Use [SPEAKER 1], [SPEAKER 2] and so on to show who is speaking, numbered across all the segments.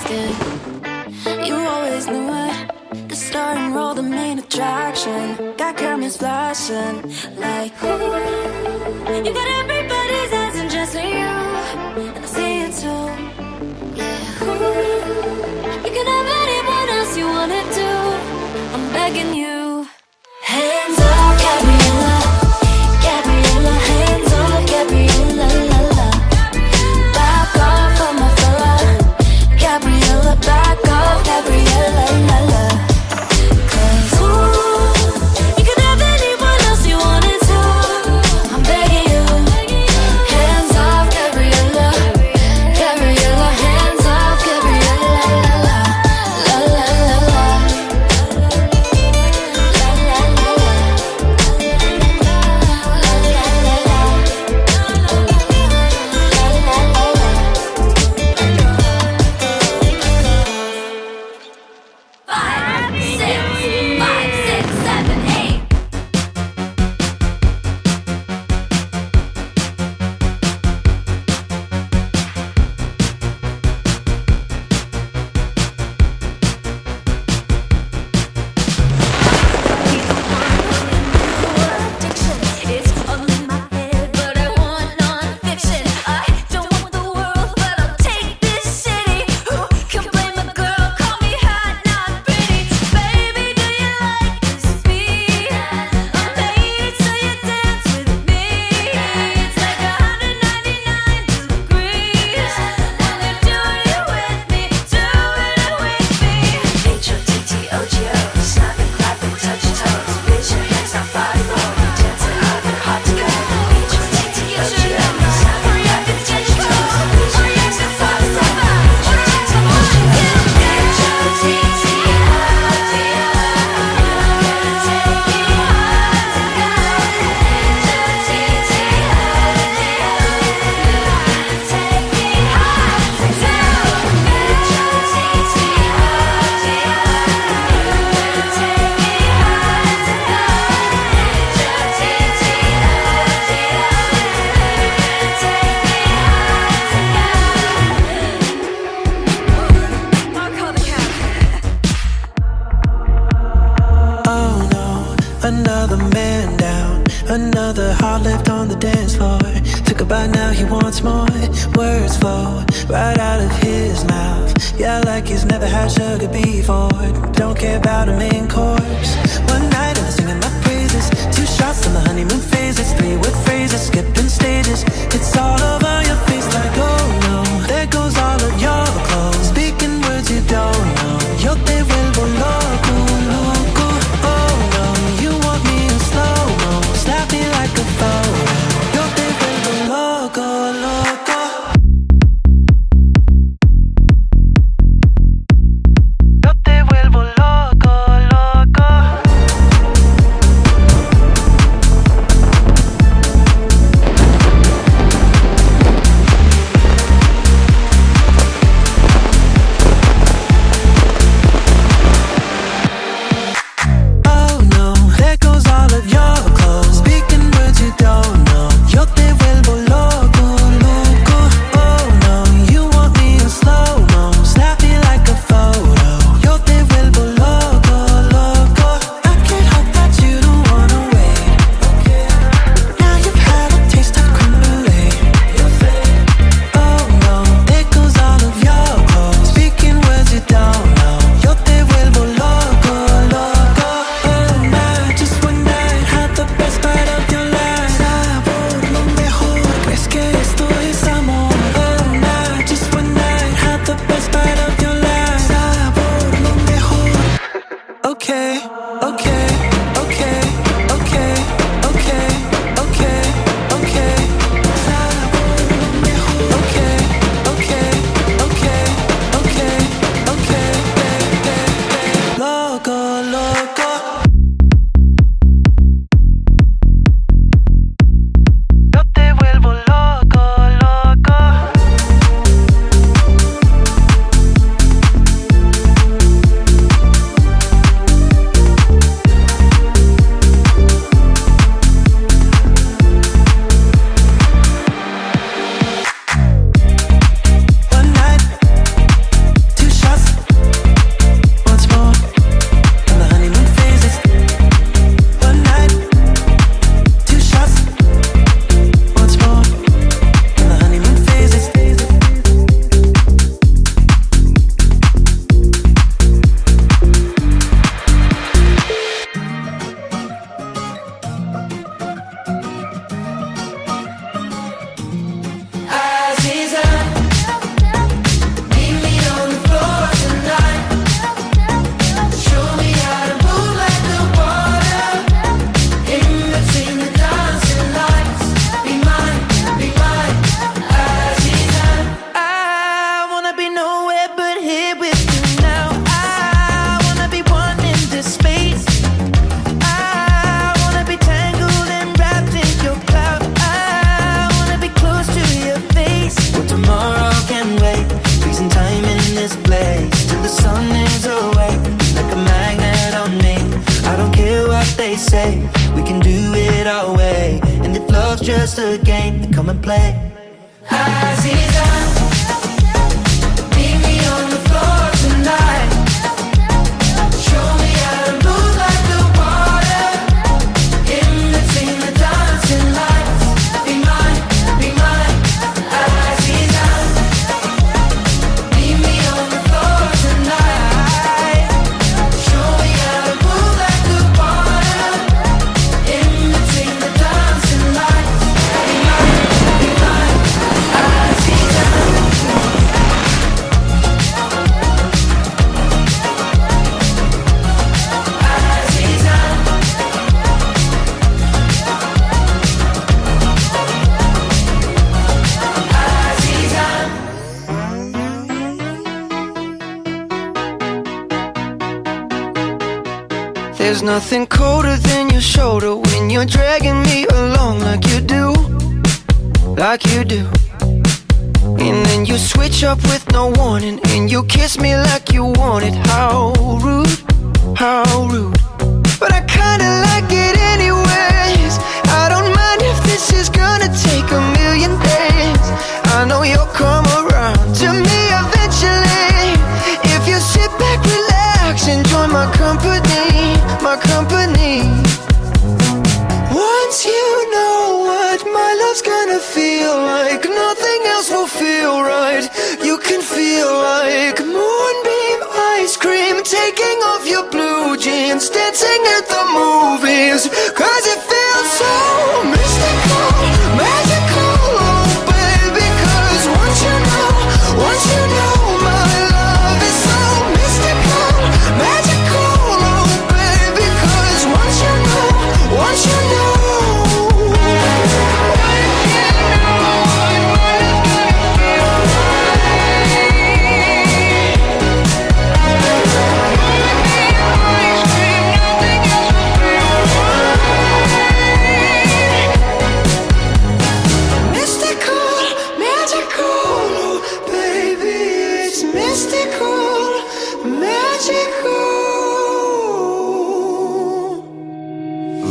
[SPEAKER 1] asking. You always knew it. The star and roll, the main attraction. Got cameras flashing like, ooh. You got everybody's eyes and just for you, and I see it too. Yeah, ooh. You can have anyone else you wanna do. I'm begging you. Hands up, Gabriella. Gabriella, hands up, Gabriella, la la. Back off of my fella. Gabriella, back off, Gabriella, la la. Cause ooh, you can have anyone else you wanted to. I'm begging you. Hands off, Gabriella. Gabriella, hands off, Gabriella, la la. La la la la.
[SPEAKER 2] Another man down, another heart left on the dance floor. Took a bite, now he wants more. Words flow right out of his mouth. Yeah, like he's never had sugar before. Don't care about a main course. One night and I'm singing my praises. 2 shots on the honeymoon phases. 3-word phrases, skipping stages. It's all over your face like, oh no. There goes all of your clothes. Speaking words you don't know. Yo te vuelvo loco, loco. Oh no, you want me in slow-mo. Snap me like a photo. Yo te vuelvo loco, loco. Yo te vuelvo loco, loco. what they say. We can do it our way, and if love's just a game, then come and play. Aziza, meet me on the floor tonight. Show me how to move like the water in between the dancing lights. Be mine, Aziza. Meet me on the floor tonight. Show me how to move like the water in between the dancing lights. Be mine, Aziza.
[SPEAKER 3] There's nothing colder than your shoulder when you're dragging me along like you do, like you do. And then you switch up with no warning, and you kiss me like you want it. How rude, how rude. But I kinda like it anyways. I don't mind if this is gonna take a million days. I know you'll come around to me eventually. If you sit back, relax, enjoy my company, my company. Once you know what my love's gonna feel like, nothing else will feel right. You can feel like moonbeam ice cream, taking off your blue jeans, dancing at the movies. Cause it feels so mystical, magical, oh baby. Cause once you know my love is so mystical, magical, oh baby. Cause once you know, once you know.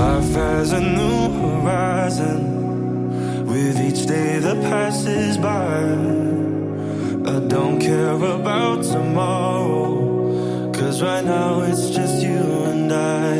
[SPEAKER 4] Life has a new horizon with each day that passes by. I don't care about tomorrow, cause right now it's just you and I.